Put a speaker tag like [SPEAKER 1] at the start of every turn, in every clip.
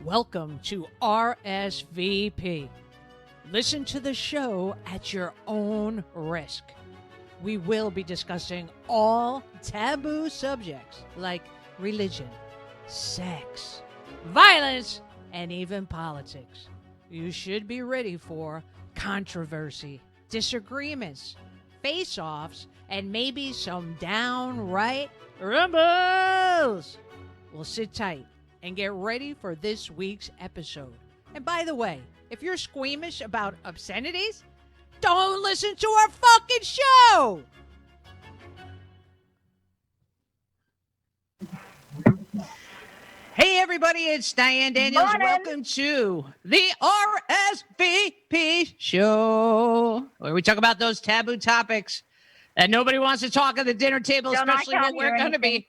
[SPEAKER 1] Welcome to R.S.V.P. Listen to the show at your own risk. We will be discussing all taboo subjects like religion, sex, violence, and even politics. You should be ready for controversy, disagreements, face-offs, and maybe some downright rumbles. Well, sit tight and get ready for this week's episode. And by the way, if you're squeamish about obscenities, don't listen to our fucking show! Hey everybody, it's Diane Daniels.
[SPEAKER 2] Morning.
[SPEAKER 1] Welcome to the R.S.V.P. show, where we talk about those taboo topics that nobody wants to talk at the dinner table,
[SPEAKER 2] John,
[SPEAKER 1] especially when we're going to be.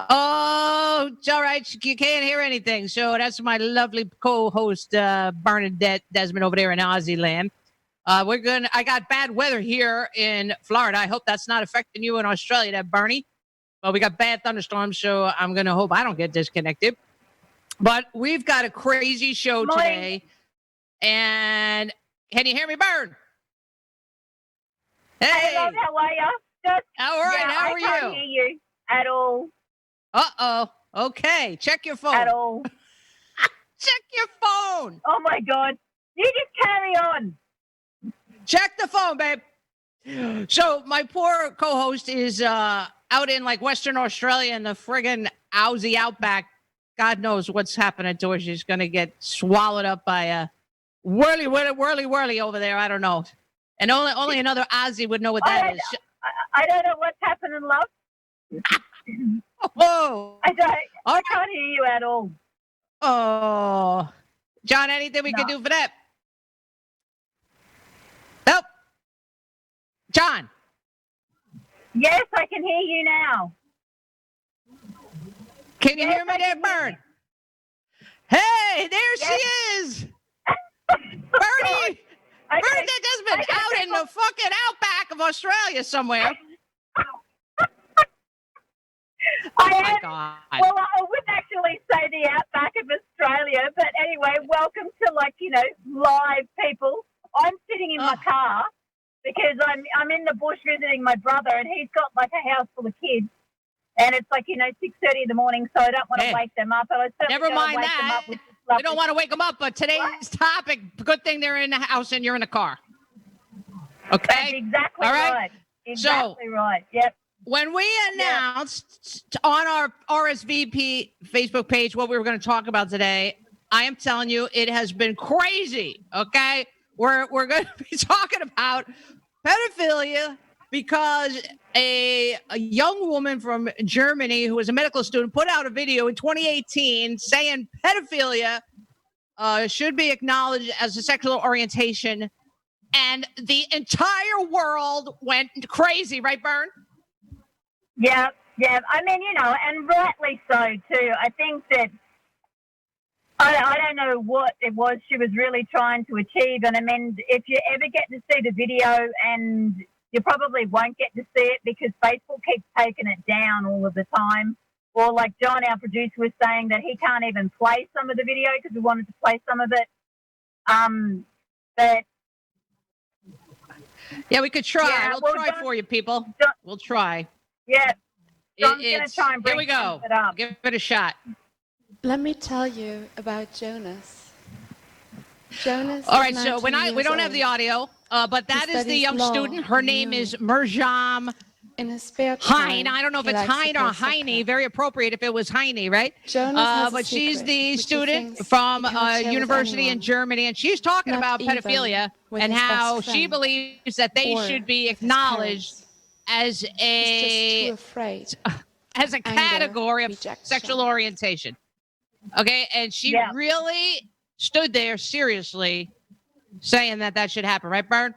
[SPEAKER 1] Oh, it's all right. You can't hear anything. So that's my lovely co-host, Bernadette Desmond over there in Aussie land. I got bad weather here in Florida. I hope that's not affecting you in Australia, that Bernie. Well, we got bad thunderstorms, so I'm going to hope I don't get disconnected. But we've got a crazy show today. And can you hear me, Bern? Hey,
[SPEAKER 2] love, how are you?
[SPEAKER 1] All right, how are you?
[SPEAKER 2] I can't hear you at all.
[SPEAKER 1] Uh-oh. Okay, check your phone.
[SPEAKER 2] At all.
[SPEAKER 1] Check your phone.
[SPEAKER 2] Oh, my God. You just carry on.
[SPEAKER 1] Check the phone, babe. So my poor co-host is out in like Western Australia in the friggin' Aussie outback. God knows what's happening to her. She's going to get swallowed up by a whirly over there. I don't know. And only another Aussie would know what that is.
[SPEAKER 2] I don't know what's happening, love.
[SPEAKER 1] Whoa.
[SPEAKER 2] I can't hear you at all.
[SPEAKER 1] Oh. John, anything we can do for that? Nope. John.
[SPEAKER 2] Yes, I can hear you now.
[SPEAKER 1] Can you hear me there, Bern? Hey, there she is. Bernie. Bernadette Desmond out in the fucking outback of Australia somewhere. Oh my God.
[SPEAKER 2] Well, I wouldn't actually say the outback of Australia, but anyway, welcome to live people. I'm sitting in my car because I'm in the bush visiting my brother, and he's got like a house full of kids, and it's 6:30 in the morning, so I don't want to wake them up. But I
[SPEAKER 1] never mind that. We don't want to wake them up, but today's topic, good thing they're in the house and you're in the car. Okay?
[SPEAKER 2] That's exactly
[SPEAKER 1] all
[SPEAKER 2] right. Exactly right. Yep.
[SPEAKER 1] When we announced on our RSVP Facebook page what we were going to talk about today, I am telling you, it has been crazy, okay? We're going to be talking about pedophilia because a young woman from Germany who was a medical student put out a video in 2018 saying pedophilia should be acknowledged as a sexual orientation, and the entire world went crazy, right, Bern?
[SPEAKER 2] Yeah. I mean, and rightly so too. I think that I don't know what it was she was really trying to achieve. And I mean, if you ever get to see the video, and you probably won't get to see it because Facebook keeps taking it down all of the time. Or like John, our producer, was saying that he can't even play some of the video because we wanted to play some of it. But
[SPEAKER 1] yeah, we could try. Yeah, we'll try for you, people. We'll try.
[SPEAKER 2] Yeah. John's going to try and bring
[SPEAKER 1] here we go.
[SPEAKER 2] It up.
[SPEAKER 1] Give it a shot.
[SPEAKER 3] Let me tell you about Jonas. Jonas.
[SPEAKER 1] All right, so we don't have the audio, but that is the young student. Her name is Mirjam Heine. I don't know if it's Heine or Heine. Very appropriate if it was Heine, right? But she's the student from a university in Germany, and she's talking about pedophilia and how she believes that they should be acknowledged as a category of sexual orientation. Okay, and she really stood there seriously saying that should happen, right, Bern?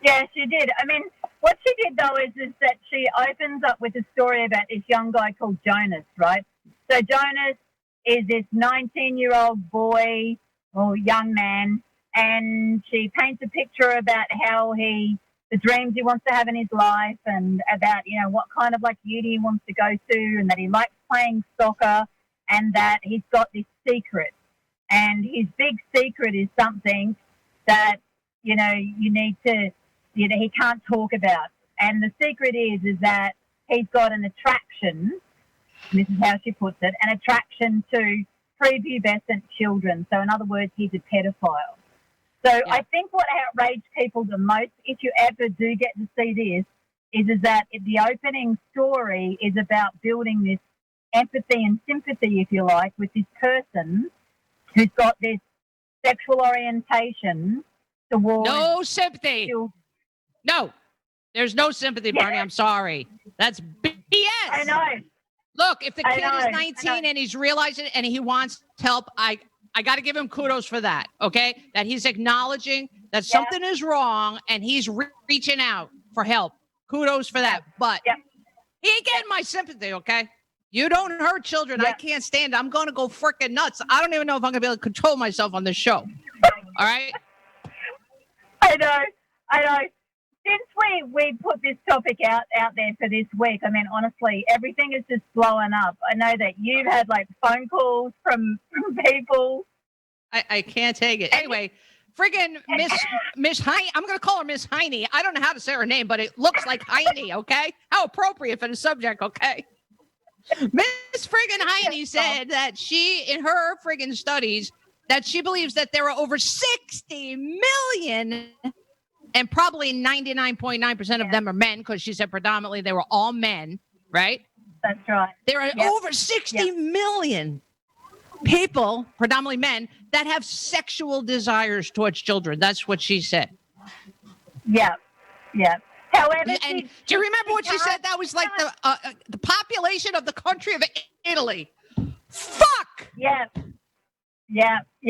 [SPEAKER 2] Yeah, she did. I mean, what she did, though, is that she opens up with a story about this young guy called Jonas, right? So Jonas is this 19-year-old boy or young man, and she paints a picture about how the dreams he wants to have in his life, and about, what kind of uni he wants to go to, and that he likes playing soccer. and that he's got this secret. And his big secret is something that, you need to, he can't talk about. And the secret is that he's got an attraction, this is how she puts it, an attraction to prepubescent children. So in other words, he's a pedophile. So yeah. I think what outraged people the most, if you ever do get to see this, is that the opening story is about building this empathy and sympathy, if you like, with this person who's got this sexual orientation towards...
[SPEAKER 1] No sympathy.
[SPEAKER 2] Children.
[SPEAKER 1] No. There's no sympathy, Bernie. I'm sorry. That's BS.
[SPEAKER 2] I know.
[SPEAKER 1] Look, if the kid is 19 and he's realizing it and he wants help, I got to give him kudos for that, okay? That he's acknowledging that something is wrong and he's reaching out for help. Kudos for that. But he ain't getting my sympathy, okay? You don't hurt children. I can't stand it. I'm going to go freaking nuts. I don't even know if I'm going to be able to control myself on this show. All right?
[SPEAKER 2] I know. Since we put this topic out there for this week, I mean, honestly, everything is just blowing up. I know that you've had, phone calls from people.
[SPEAKER 1] I can't take it. Anyway, friggin' Miss Heine, I'm going to call her Miss Heine. I don't know how to say her name, but it looks like Heine, okay? How appropriate for the subject, okay? Miss friggin' Heine said that she, in her friggin' studies, that she believes that there are over 60 million, and probably 99.9% of them are men, because she said predominantly they were all men, right?
[SPEAKER 2] That's right.
[SPEAKER 1] There are over 60 million people, predominantly men, that have sexual desires towards children. That's what she said.
[SPEAKER 2] Yeah. However,
[SPEAKER 1] and do you remember what she said? That was like the population of the country of Italy. Fuck.
[SPEAKER 2] Yeah,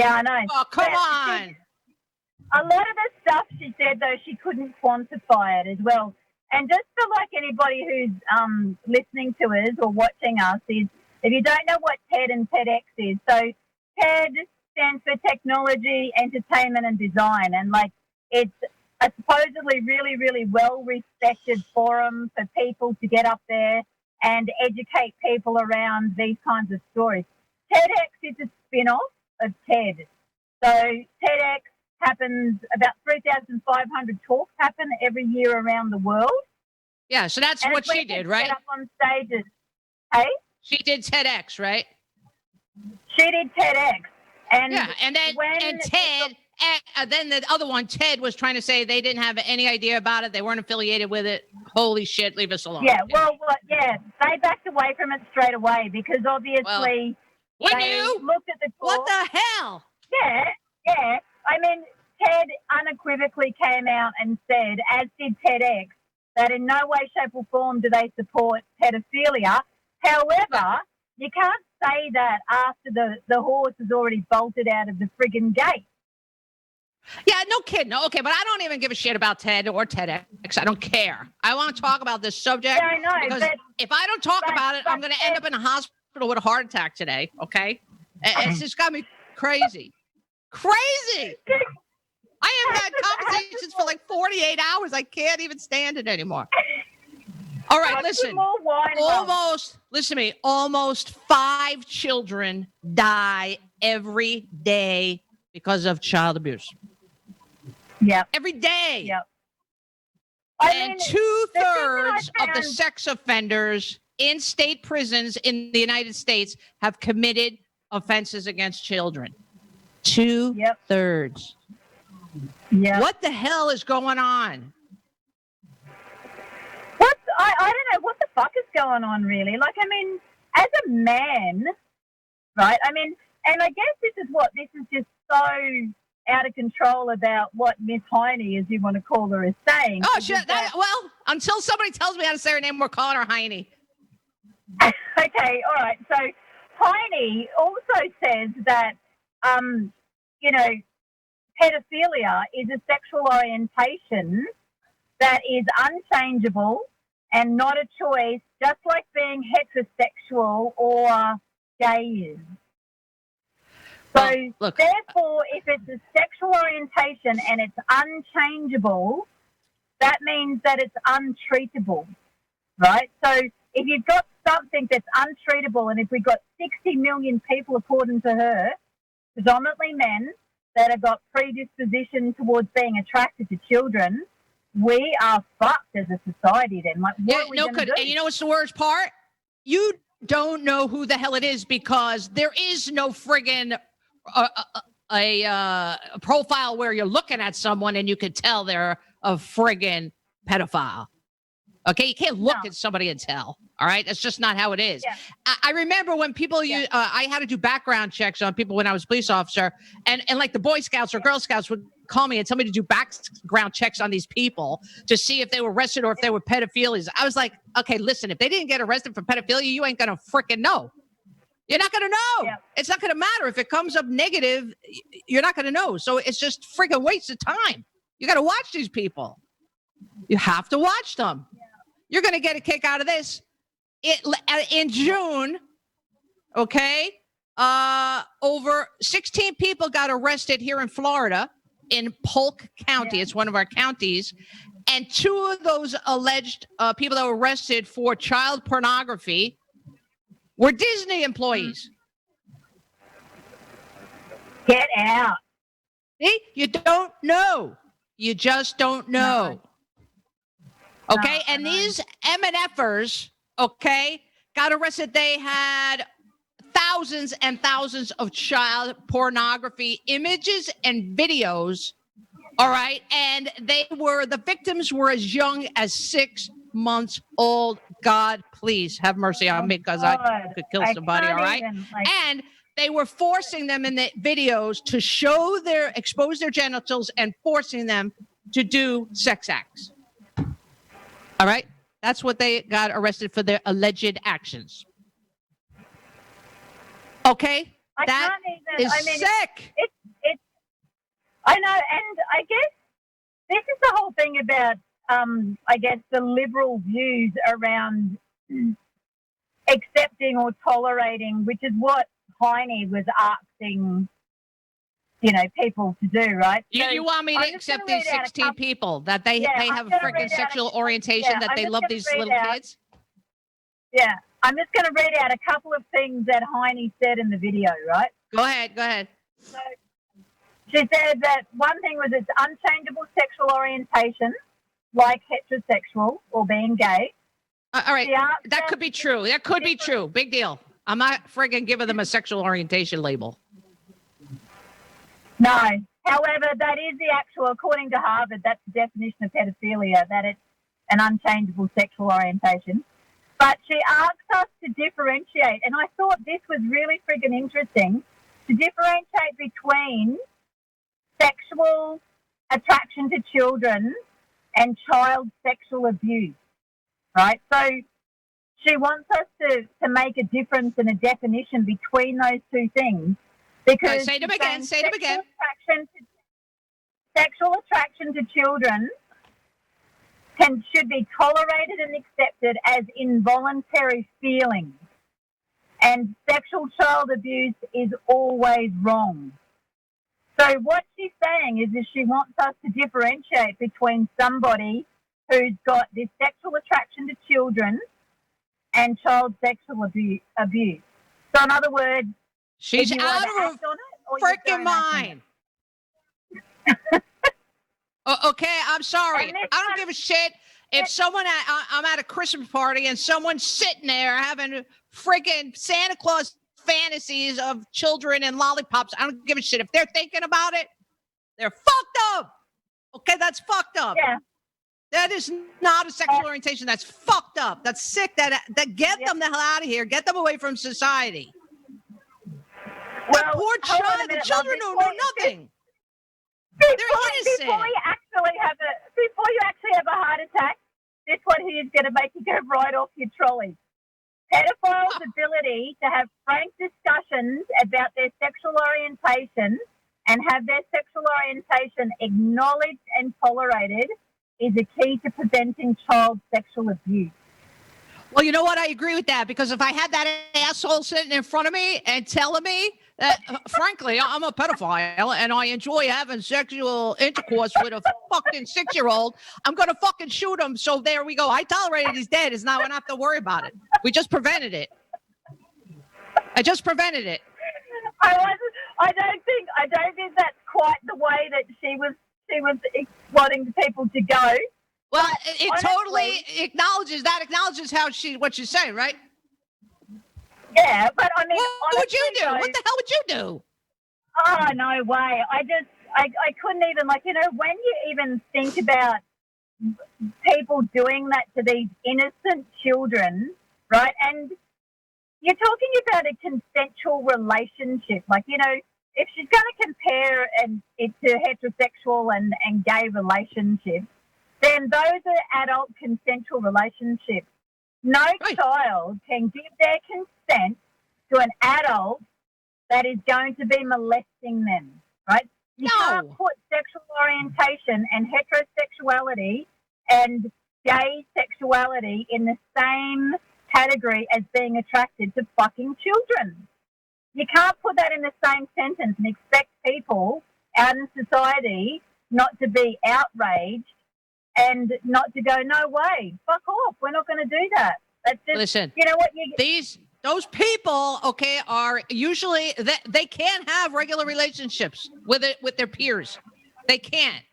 [SPEAKER 2] I know.
[SPEAKER 1] Oh, come on.
[SPEAKER 2] A lot of the stuff she said, though, she couldn't quantify it as well. And just for anybody who's listening to us or watching us, is if you don't know what TED and TEDx is, so TED stands for Technology, Entertainment and Design, and it's a supposedly really, really well-respected forum for people to get up there and educate people around these kinds of stories. TEDx is a spin-off of TED. So TEDx happens, about 3,500 talks happen every year around the world.
[SPEAKER 1] Yeah, so that's what she did, right?
[SPEAKER 2] Get up on stages. Hey?
[SPEAKER 1] She did TEDx, right?
[SPEAKER 2] She did TEDx. And
[SPEAKER 1] TED, then the other one, TED, was trying to say they didn't have any idea about it. They weren't affiliated with it. Holy shit, leave us alone.
[SPEAKER 2] Yeah, they backed away from it straight away because obviously they looked at the talk.
[SPEAKER 1] What the hell?
[SPEAKER 2] Yeah. I mean, TED unequivocally came out and said, as did TEDx, that in no way, shape or form do they support pedophilia. However, you can't say that after the horse has already bolted out of the friggin' gate.
[SPEAKER 1] Yeah, no kidding. No, okay, but I don't even give a shit about TED or TEDx. I don't care. I want to talk about this subject.
[SPEAKER 2] Yeah, I know.
[SPEAKER 1] Because if I don't talk about it, I'm going to end up in a hospital with a heart attack today, okay? It's just got me crazy. Crazy! I have had conversations for 48 hours. I can't even stand it anymore. All right, listen. Listen to me. Almost 5 children die every day because of child abuse.
[SPEAKER 2] Yeah.
[SPEAKER 1] Every day.
[SPEAKER 2] Yep.
[SPEAKER 1] And 2/3 of the sex offenders in state prisons in the United States have committed offenses against children. 2/3.
[SPEAKER 2] Yeah.
[SPEAKER 1] What the hell is going on?
[SPEAKER 2] I don't know what the fuck is going on, really. As a man, right? And I guess this is just so out of control about what Miss Heine, as you want to call her, is saying.
[SPEAKER 1] Oh, shit. Well, until somebody tells me how to say her name, we're calling her Heine.
[SPEAKER 2] Okay, all right. So Heine also says that, pedophilia is a sexual orientation that is unchangeable and not a choice, just like being heterosexual or gay is. So, therefore, if it's a sexual orientation and it's unchangeable, that means that it's untreatable, right? So, if you've got something that's untreatable. And if we've got 60 million people, according to her, predominantly men, that have got predisposition towards being attracted to children, we are fucked as a society then. Like, what are we going to do?
[SPEAKER 1] And you know what's the worst part? You don't know who the hell it is because there is no friggin' a profile where you're looking at someone and you could tell they're a friggin' pedophile. Okay, you can't look at somebody and tell. All right, that's just not how it is.
[SPEAKER 2] Yeah.
[SPEAKER 1] I remember when people I had to do background checks on people when I was a police officer, and like the Boy Scouts or Girl Scouts would call me and tell me to do background checks on these people to see if they were arrested or if they were pedophilies. I was like, okay, listen, if they didn't get arrested for pedophilia, you ain't gonna freaking know. You're not gonna know. Yeah. It's not gonna matter if it comes up negative. You're not gonna know. So it's just freaking waste of time. You got to watch these people. You have to watch them. Yeah. You're gonna get a kick out of this. In June, okay, over 16 people got arrested here in Florida in Polk County. Yeah. It's one of our counties. And 2 of those alleged people that were arrested for child pornography were Disney employees.
[SPEAKER 2] Get out.
[SPEAKER 1] See, you don't know. You just don't know. No. Okay, and these MNFers, okay, got arrested. They had thousands and thousands of child pornography images and videos, all right? And the victims were as young as 6 months old. God, please have mercy on me because I could kill somebody, all right? And they were forcing them in the videos to expose their genitals and forcing them to do sex acts. All right? That's what they got arrested for, their alleged actions. Okay? That is sick.
[SPEAKER 2] It's. I know, and I guess this is the whole thing about, the liberal views around accepting or tolerating, which is what Heine was asking, people to do, right?
[SPEAKER 1] You want me to accept these 16 people, that they have a freaking sexual orientation, that they love these little kids?
[SPEAKER 2] Yeah. I'm just going to read out a couple of things that Heine said in the video, right?
[SPEAKER 1] Go ahead.
[SPEAKER 2] So she said that one thing was it's unchangeable sexual orientation, like heterosexual or being gay.
[SPEAKER 1] All right, that could be true. That could be true. Big deal. I'm not friggin' giving them a sexual orientation label.
[SPEAKER 2] No. However, that is the actual, according to Harvard, that's the definition of pedophilia, that it's an unchangeable sexual orientation. But she asks us to differentiate, and I thought this was really friggin' interesting, to differentiate between sexual attraction to children and child sexual abuse, right? So she wants us to make a difference and a definition between those two things. Because
[SPEAKER 1] say them again.
[SPEAKER 2] Sexual attraction to children should be tolerated and accepted as involuntary feelings. And sexual child abuse is always wrong. So what she's saying is she wants us to differentiate between somebody who's got this sexual attraction to children and child sexual abuse. So in other words,
[SPEAKER 1] she's out of her freaking mind. Okay, I'm sorry. I don't give a shit if I'm at a Christmas party and someone's sitting there having freaking Santa Claus fantasies of children and lollipops. I don't give a shit. If they're thinking about it, they're fucked up. Okay, that's fucked up.
[SPEAKER 2] Yeah.
[SPEAKER 1] That is not a sexual orientation. That's fucked up. That's sick. That get them the hell out of here. Get them away from society.
[SPEAKER 2] Well,
[SPEAKER 1] that poor child. The children don't know nothing. They're innocent.
[SPEAKER 2] Before you actually have a heart attack, this one here is going to make you go right off your trolley. Pedophiles' ability to have frank discussions about their sexual orientation and have their sexual orientation acknowledged and tolerated is a key to preventing child sexual abuse.
[SPEAKER 1] Well, you know what? I agree with that, because if I had that asshole sitting in front of me and telling me that, frankly, I'm a pedophile and I enjoy having sexual intercourse with a fucking 6-year-old, I'm going to fucking shoot him. So there we go. I tolerated he's dead. It's now I don't have to worry about it. We just prevented it. I just prevented it.
[SPEAKER 2] I don't think that's quite the way that she was wanting people to go.
[SPEAKER 1] Well, it totally acknowledges what she's saying, right?
[SPEAKER 2] Yeah, but I mean,
[SPEAKER 1] what would you do? What the hell would you do?
[SPEAKER 2] Oh, no way. I couldn't even, like, you know, when you even think about people doing that to these innocent children, right? And you're talking about a consensual relationship. Like, you know, if she's going to compare it to heterosexual and gay relationships, then those are adult consensual relationships. No child can give their consent to an adult that is going to be molesting them, right? You can't put sexual orientation and heterosexuality and gay sexuality in the same category as being attracted to fucking children. You can't put that in the same sentence and expect people out in society not to be outraged and not to go, no way, fuck off, we're not going to do that. That's just,
[SPEAKER 1] listen,
[SPEAKER 2] you know what?
[SPEAKER 1] Those people, okay, are usually, they can't have regular relationships with their peers. They can't.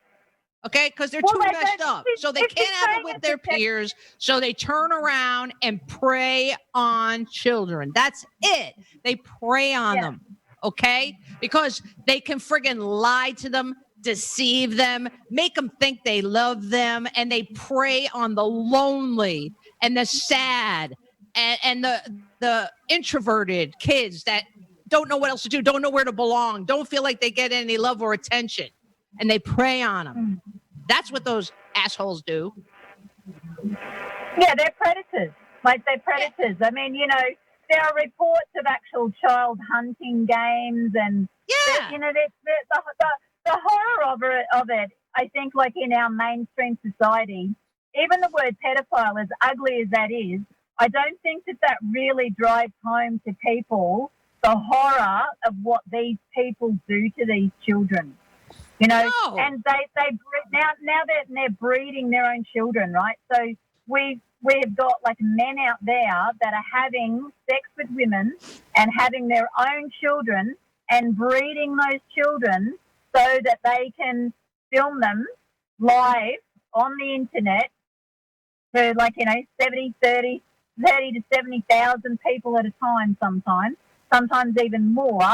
[SPEAKER 1] Okay, because they're too messed up. So they can't have it with their peers. So they turn around and prey on children. That's it. They prey on them. Okay, because they can friggin' lie to them, deceive them, make them think they love them, and they prey on the lonely and the sad and the introverted kids that don't know what else to do, don't know where to belong, don't feel like they get any love or attention, and they prey on them. That's what those assholes do.
[SPEAKER 2] Yeah, they're predators. Like, they're predators. I mean, you know, there are reports of actual child hunting games, and you know, the horror of it. I think, like, in our mainstream society, even the word pedophile, as ugly as that is, I don't think that really drives home to people the horror of what these people do to these children. You know, and now they're breeding their own children, right? So we've got, like, men out there that are having sex with women and having their own children and breeding those children so that they can film them live on the internet to, like, you know, 30 to 70,000 people at a time sometimes even more,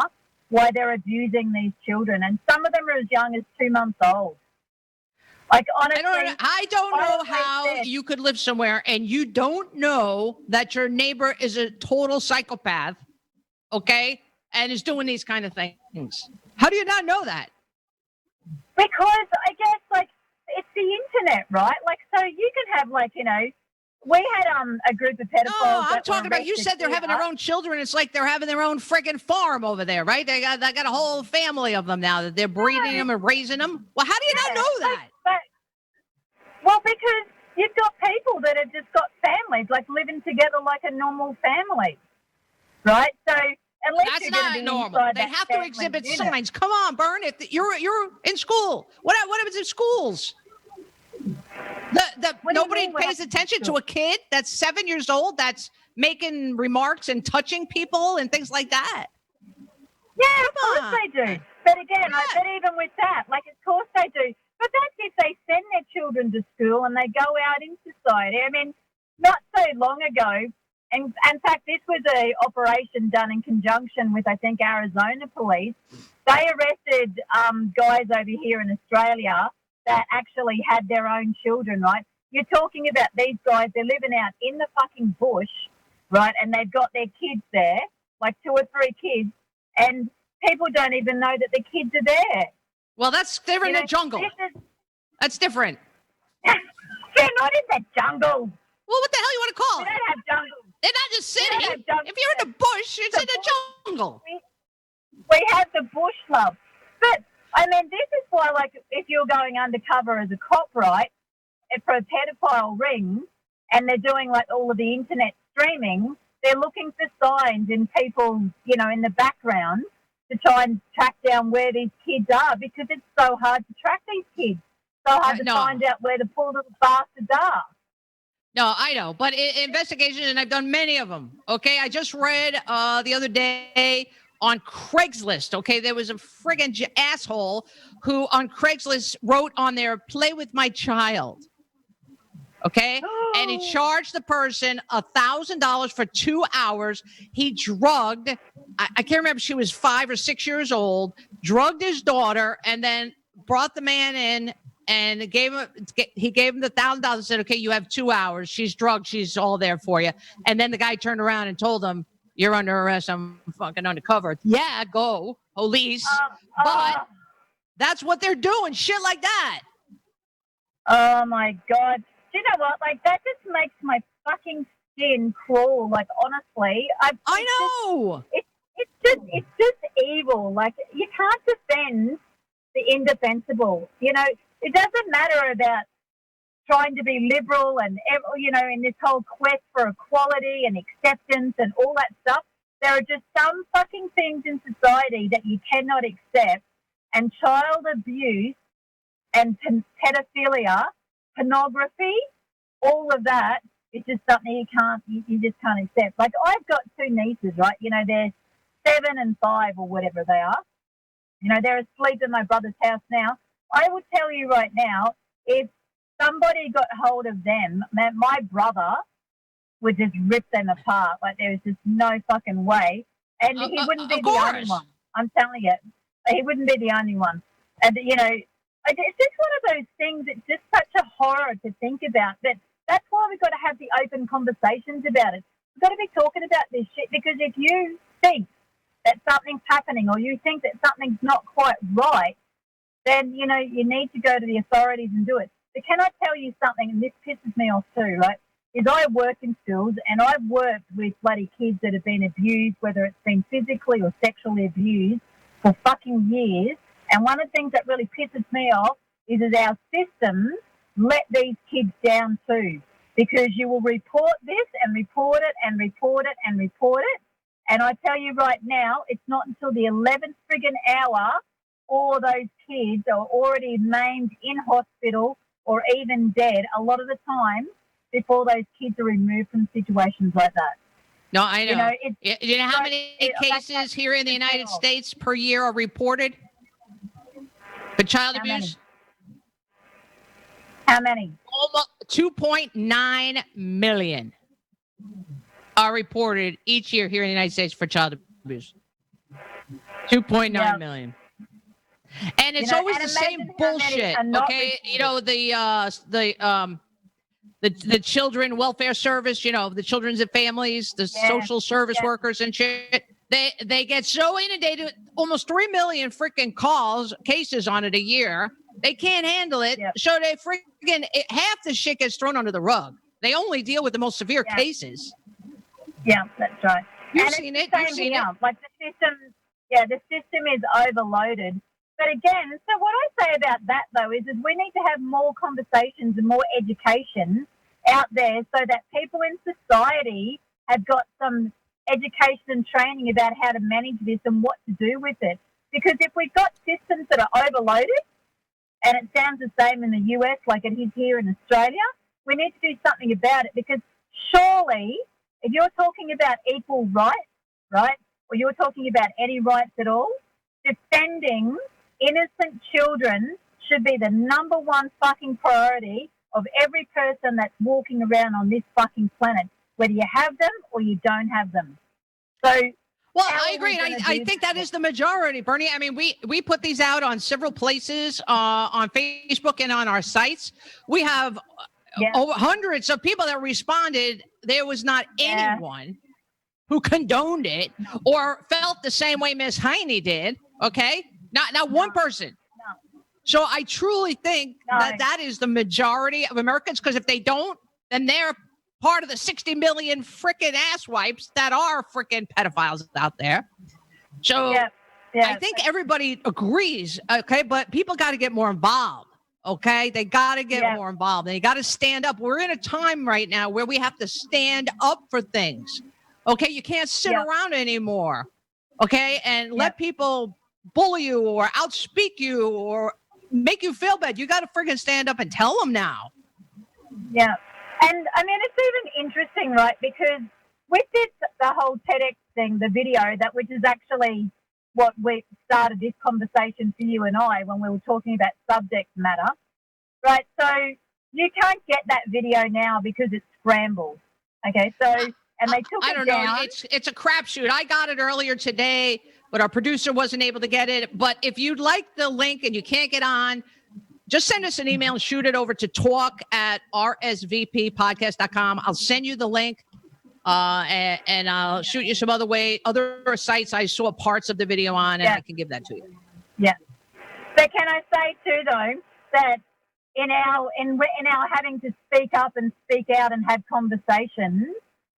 [SPEAKER 2] why they're abusing these children. And some of them are as young as 2 months old. Like, honestly,
[SPEAKER 1] I don't know how you could live somewhere and you don't know that your neighbor is a total psychopath, okay, and is doing these kind of things. How do you not know that?
[SPEAKER 2] Because I guess, like, it's the internet, right? Like, so you can have, like, you know, we had a group of pedophiles.
[SPEAKER 1] No, I'm talking about, you said they're having their own children. It's like they're having their own friggin' farm over there, right? They got a whole family of them now that they're breeding them and raising them. Well, how do you not know that?
[SPEAKER 2] Well, because you've got people that have just got families, like, living together like a normal family, right? So unless
[SPEAKER 1] that's
[SPEAKER 2] you're
[SPEAKER 1] not
[SPEAKER 2] be
[SPEAKER 1] normal. They have to exhibit signs. Come on, Bern. If you're in school, what happens in schools? Nobody pays attention to a kid that's 7 years old that's making remarks and touching people and things like that.
[SPEAKER 2] Yeah, of course they do. But again, but even with that, like, of course they do. But that's if they send their children to school and they go out in society. I mean, not so long ago, and in fact, this was an operation done in conjunction with, I think, Arizona police. They arrested guys over here in Australia that actually had their own children, right? You're talking about these guys, they're living out in the fucking bush, right? And they've got their kids there, like 2 or 3 kids, and people don't even know that the kids are there.
[SPEAKER 1] Well, that's different in the jungle. That's different.
[SPEAKER 2] They're not in the jungle.
[SPEAKER 1] Well, what the hell you want to call it?
[SPEAKER 2] They don't have jungles.
[SPEAKER 1] They're not just city. If you're in the bush, it's in the jungle.
[SPEAKER 2] We have the bush, love. But, I mean, this is why, like, if you're going undercover as a cop, right, for a pedophile ring, and they're doing like all of the internet streaming, they're looking for signs in people, you know, in the background to try and track down where these kids are, because it's so hard to track these kids. So hard to find out where the poor little bastards are.
[SPEAKER 1] No, I know, but investigation, and I've done many of them. Okay, I just read the other day on Craigslist. Okay, there was a friggin' asshole who on Craigslist wrote on there, "Play with my child." Okay, and he charged the person $1,000 for 2 hours. He drugged. I can't remember if she was 5 or 6 years old. Drugged his daughter, and then brought the man in. And he gave him the $1,000 and said, "Okay, you have 2 hours. She's drugged. She's all there for you." And then the guy turned around and told him, "You're under arrest. I'm fucking undercover." Yeah, go police. But that's what they're doing. Shit like that.
[SPEAKER 2] Oh my God. Do you know what? Like, that just makes my fucking skin crawl. Like, honestly,
[SPEAKER 1] I know.
[SPEAKER 2] It's just evil. Like, you can't defend the indefensible. You know, it doesn't matter about trying to be liberal and, you know, in this whole quest for equality and acceptance and all that stuff. There are just some fucking things in society that you cannot accept, and child abuse and pedophilia, pornography, all of that is just something you just can't accept. Like, I've got 2 nieces, right? You know, they're 7 and 5 or whatever they are. You know, they're asleep in my brother's house now. I will tell you right now, if somebody got hold of them, my brother would just rip them apart. Like, there's just no fucking way. And he wouldn't be the only one. I'm telling you. He wouldn't be the only one. And, you know, it's just one of those things. It's just such a horror to think about. But that's why we've got to have the open conversations about it. We've got to be talking about this shit, because if you think that something's happening or you think that something's not quite right, then, you know, you need to go to the authorities and do it. But can I tell you something, and this pisses me off too, right, is I work in schools, and I've worked with bloody kids that have been abused, whether it's been physically or sexually abused, for fucking years. And one of the things that really pisses me off is that our systems let these kids down too, because you will report this and report it and report it and report it. And I tell you right now, it's not until the 11th friggin' hour all those kids are already maimed in hospital or even dead a lot of the time before those kids are removed from situations like that.
[SPEAKER 1] No, I know. You know how
[SPEAKER 2] like,
[SPEAKER 1] many cases here in the United States per year are reported for child abuse?
[SPEAKER 2] How many?
[SPEAKER 1] Almost 2.9 million are reported each year here in the United States for child abuse. 2.9 million. And it's always the same bullshit, okay? You know, the children welfare service, you know, the children's and families, the social service workers and shit. They get so inundated with almost 3 million freaking cases on it a year. They can't handle it. So they freaking, half the shit gets thrown under the rug. They only deal with the most severe cases.
[SPEAKER 2] Yeah, that's right.
[SPEAKER 1] You've seen it. You've seen it.
[SPEAKER 2] Like the system is overloaded. But again, so what I say about that, though, is we need to have more conversations and more education out there so that people in society have got some education and training about how to manage this and what to do with it. Because if we've got systems that are overloaded, and it sounds the same in the US like it is here in Australia, we need to do something about it, because surely if you're talking about equal rights, right, or you're talking about any rights at all, defending innocent children should be the number one fucking priority of every person that's walking around on this fucking planet, whether you have them or you don't have them. So,
[SPEAKER 1] well, I agree. I think that is the majority, Bernie. I mean, we put these out on several places, on Facebook and on our sites. We have over hundreds of people that responded. There was not anyone who condoned it or felt the same way Miss Heine did. Okay, not one person. No. So I truly think that is the majority of Americans, because if they don't, then they're part of the 60 million freaking asswipes that are freaking pedophiles out there. So I think everybody agrees, okay, but people got to get more involved. Okay, they got to get more involved. They got to stand up. We're in a time right now where we have to stand up for things. Okay, you can't sit around anymore. Okay, and let people bully you or outspeak you or make you feel bad. You got to friggin' stand up and tell them now.
[SPEAKER 2] Yeah, and I mean it's even interesting, right? Because with this, the whole TEDx thing, the video which is actually what we started this conversation for you and I when we were talking about subject matter, right? So you can't get that video now because it's scrambled. Okay, so and they took
[SPEAKER 1] I don't know. It's a crapshoot. I got it earlier today, but our producer wasn't able to get it. But if you'd like the link and you can't get on, just send us an email and shoot it over to talk@rsvppodcast.com. I'll send you the link. And I'll shoot you some other sites I saw parts of the video on, and I can give that to you.
[SPEAKER 2] Yeah. But can I say too, though, that in our having to speak up and speak out and have conversations,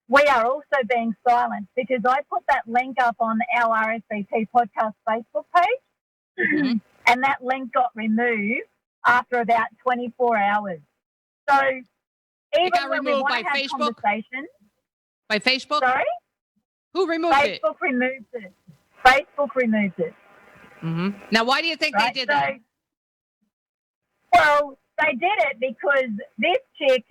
[SPEAKER 2] we are also being silenced because I put that link up on our R.S.V.P podcast Facebook page, and that link got removed after about 24 hours. So even
[SPEAKER 1] it got
[SPEAKER 2] when
[SPEAKER 1] removed
[SPEAKER 2] we want
[SPEAKER 1] by
[SPEAKER 2] to have
[SPEAKER 1] Facebook.
[SPEAKER 2] Conversations,
[SPEAKER 1] by Facebook?
[SPEAKER 2] Sorry?
[SPEAKER 1] Who removed it?
[SPEAKER 2] Facebook removed it. Facebook removed it.
[SPEAKER 1] Mm-hmm. Now, why do you think they did that?
[SPEAKER 2] Well, they did it because this chick,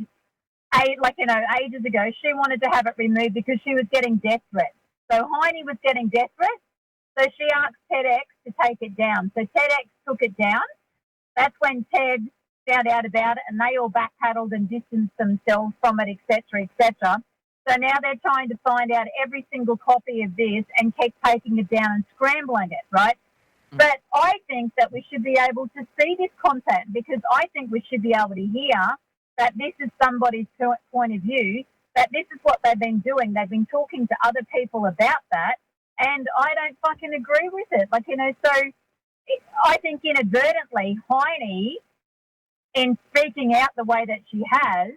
[SPEAKER 2] ages ago, she wanted to have it removed because she was getting death threats. So Heine was getting death threats. So she asked TEDx to take it down. So TEDx took it down. That's when TED found out about it, and they all backpedaled and distanced themselves from it, etc., etc. So now they're trying to find out every single copy of this and keep taking it down and scrambling it, right? But I think that we should be able to see this content because I think we should be able to hear that this is somebody's point of view, that this is what they've been doing. They've been talking to other people about that, and I don't fucking agree with it. I think inadvertently, Heine, in speaking out the way that she has,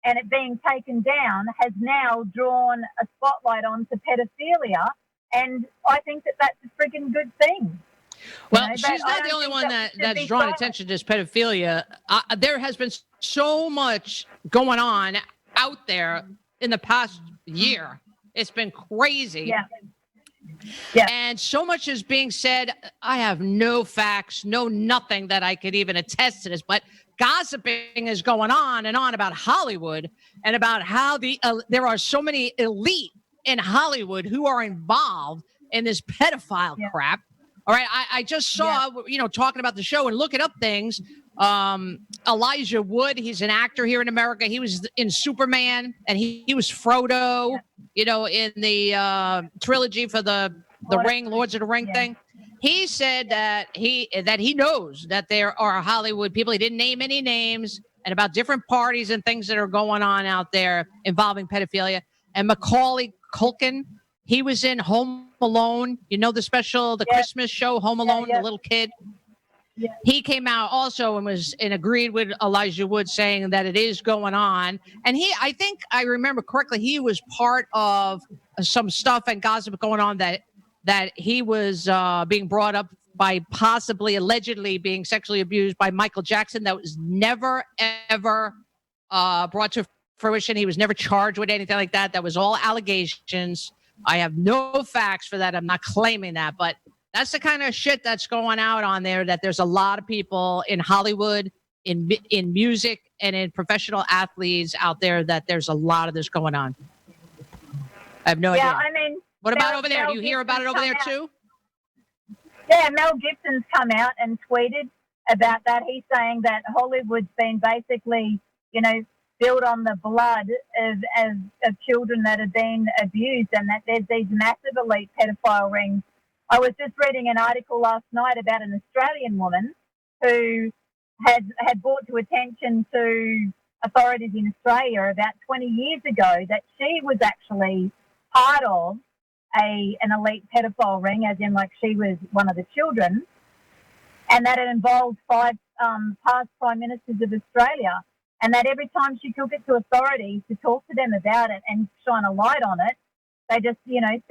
[SPEAKER 2] and it being taken down, has now drawn a spotlight onto pedophilia, and I think that that's a freaking good thing.
[SPEAKER 1] Well, she's not the only one that's drawn attention to this pedophilia. There has been so much going on out there in the past year. It's been crazy. Yeah. And so much is being said. I have no facts, no nothing that I could even attest to this, but gossiping is going on and on about Hollywood and about how there are so many elite in Hollywood who are involved in this pedophile crap. All right. I just saw, talking about the show and looking up things. Elijah Wood, he's an actor here in America. He was in Superman and he was Frodo, in the trilogy for the Ring, Lords of the Ring thing. He said that he knows that there are Hollywood people. He didn't name any names and about different parties and things that are going on out there involving pedophilia. And Macaulay Culkin, he was in Home Alone, the Christmas show, Home Alone, the little kid. Yeah. He came out also and agreed with Elijah Wood saying that it is going on. And I think I remember correctly, he was part of some stuff and gossip going on that he was being brought up by possibly allegedly being sexually abused by Michael Jackson. That was never, ever brought to fruition. He was never charged with anything like that. That was all allegations. I have no facts for that. I'm not claiming that, but that's the kind of shit that's going out on there, that there's a lot of people in Hollywood, in music, and in professional athletes out there that there's a lot of this going on. I have no idea.
[SPEAKER 2] I mean,
[SPEAKER 1] what about over there? Do you hear about it over there too?
[SPEAKER 2] Yeah, Mel Gibson's come out and tweeted about that. He's saying that Hollywood's been basically, built on the blood of children that have been abused, and that there's these massive elite pedophile rings. I was just reading an article last night about an Australian woman who had brought to attention to authorities in Australia about 20 years ago that she was actually part of an elite pedophile ring, as in like she was one of the children, and that it involved 5 past Prime Ministers of Australia, and that every time she took it to authorities to talk to them about it and shine a light on it, they just,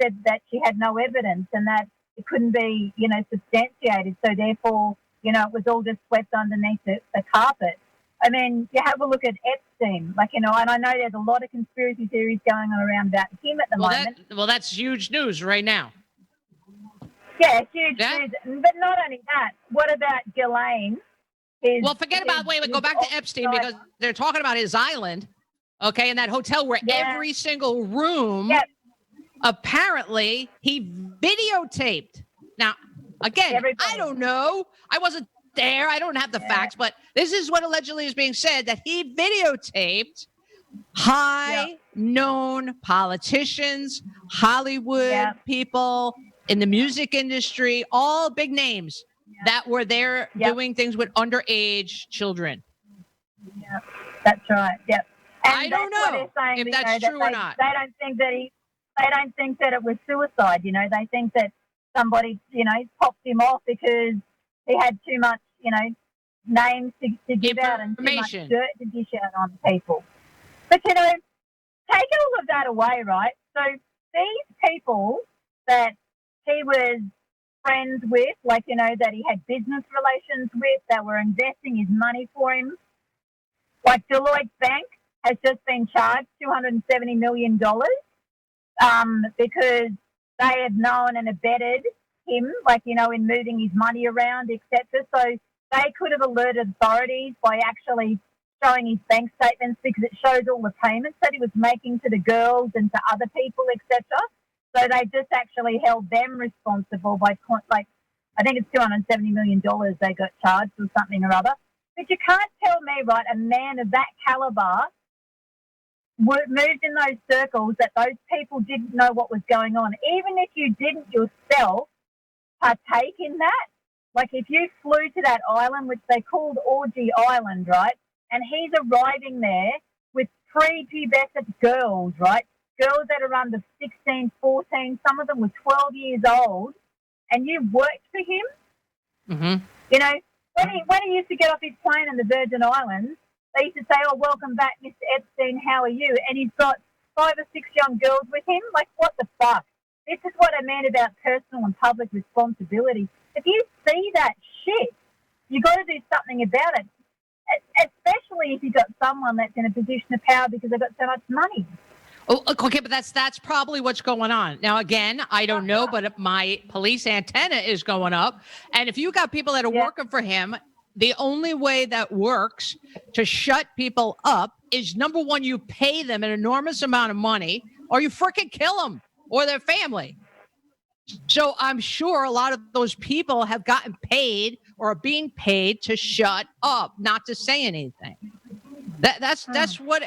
[SPEAKER 2] said that she had no evidence and that it couldn't be, substantiated. So therefore, You know, it was all just swept underneath the carpet. I mean, you have a look at Epstein, like, you know, and I know there's a lot of conspiracy theories going on around about him at the moment.
[SPEAKER 1] That's huge news right now.
[SPEAKER 2] Yeah, huge news. But not only that, what about Ghislaine?
[SPEAKER 1] Well, forget about, go back to Epstein, because they're talking about his island, okay, in that hotel where every single room, apparently, he videotaped. Now, again, I don't know. I wasn't there. I don't have the facts, but this is what allegedly is being said, that he videotaped high-known politicians, Hollywood people, in the music industry, all big names that were there doing things with underage children.
[SPEAKER 2] Yeah, that's right. Yep. And
[SPEAKER 1] I don't know if that's true or not.
[SPEAKER 2] They don't think that they don't think that it was suicide. You know, they think that somebody, you know, popped him off because he had too much, you know, names to give out and too much dirt to dish out on people. But, you know, take all of that away, right? So these people that he was friends with, like, you know, that he had business relations with, that were investing his money for him, like Deloitte Bank has just been charged $270 million because they have known and abetted him, like, you know, in moving his money around, etc. So they could have alerted authorities by actually showing his bank statements, because it shows all the payments that he was making to the girls and to other people, etc. So they just actually held them responsible by, like, I think it's $270 million they got charged or something or other. But you can't tell me, right, a man of that caliber moved in those circles, that those people didn't know what was going on. Even if you didn't yourself partake in that, like if you flew to that island, which they called Orgy Island, right, and he's arriving there with prepubescent girls, right, girls that are under 16, 14, some of them were 12 years old, and you worked for him, you know, when he used to get off his plane in the Virgin Islands, they used to say, "Oh, welcome back, Mr. Epstein, how are you?" And he's got 5 or 6 young girls with him. Like, what the fuck? This is what I mean about personal and public responsibility. If you see that shit, you got to do something about it, especially if you've got someone that's in a position of power because they've got so much money.
[SPEAKER 1] Oh, okay, but that's probably what's going on. Now, again, I don't know, but my police antenna is going up. And if you got people that are working for him, the only way that works to shut people up is, number one, you pay them an enormous amount of money, or you freaking kill them or their family. So I'm sure a lot of those people have gotten paid or are being paid to shut up, not to say anything. That's what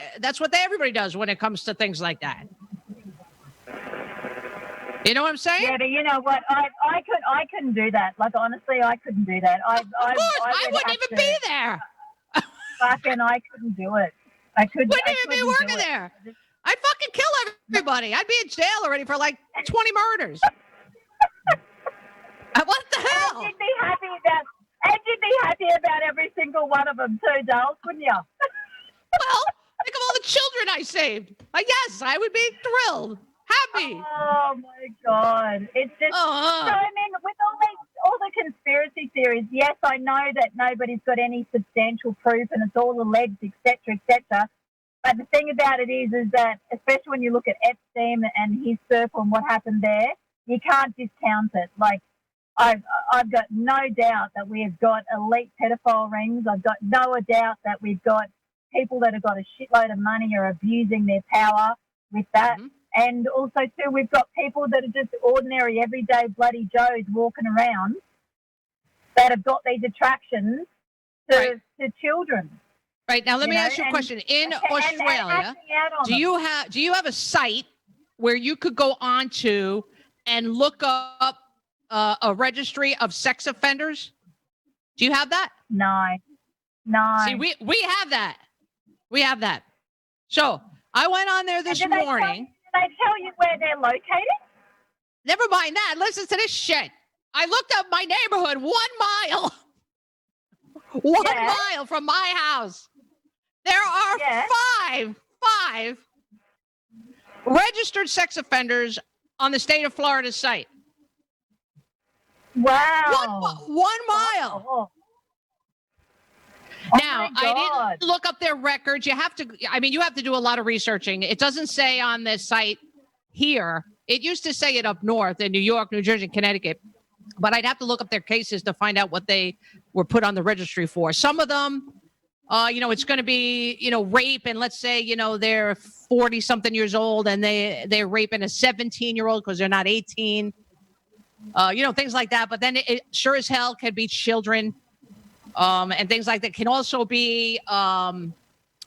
[SPEAKER 1] everybody does when it comes to things like that. You know what I'm saying?
[SPEAKER 2] Yeah, but you know what? I couldn't do that. Like, honestly, I couldn't do that.
[SPEAKER 1] Of course, I wouldn't even be there.
[SPEAKER 2] Fucking, I couldn't do it. I couldn't
[SPEAKER 1] even be working there. I'd fucking kill everybody. I'd be in jail already for like 20 murders. What the hell?
[SPEAKER 2] And you'd be happy about every single one of them too, Dale, wouldn't you?
[SPEAKER 1] Well, think of all the children I saved. Yes, I would be thrilled, happy.
[SPEAKER 2] Oh my God! It's just so. I mean, with all the conspiracy theories, yes, I know that nobody's got any substantial proof, and it's all alleged, etc., etc. But the thing about it is that, especially when you look at Epstein and his circle and what happened there, you can't discount it. Like, I've got no doubt that we have got elite pedophile rings. I've got no doubt that we've got people that have got a shitload of money are abusing their power with that. And also, too, we've got people that are just ordinary, everyday bloody Joes walking around that have got these attractions to children.
[SPEAKER 1] Right. Now, let me ask you a question. In Australia, do you have a site where you could go onto and look up a registry of sex offenders? Do you have that?
[SPEAKER 2] No.
[SPEAKER 1] See, we have that. We have that. So I went on there this morning.
[SPEAKER 2] Did they tell you where they're located?
[SPEAKER 1] Never mind that. Listen to this shit. I looked up my neighborhood 1 mile. 1 mile from my house. There are five registered sex offenders on the state of Florida site.
[SPEAKER 2] Wow.
[SPEAKER 1] 1 mile. Now, I didn't look up their records. You have to do a lot of researching. It doesn't say on the site here. It used to say it up north in New York, New Jersey, Connecticut. But I'd have to look up their cases to find out what they were put on the registry for. Some of them, it's going to be, rape. And let's say, they're 40-something years old and they're raping a 17-year-old because they're not 18. Things like that. But then it sure as hell can be children. And things like that can also be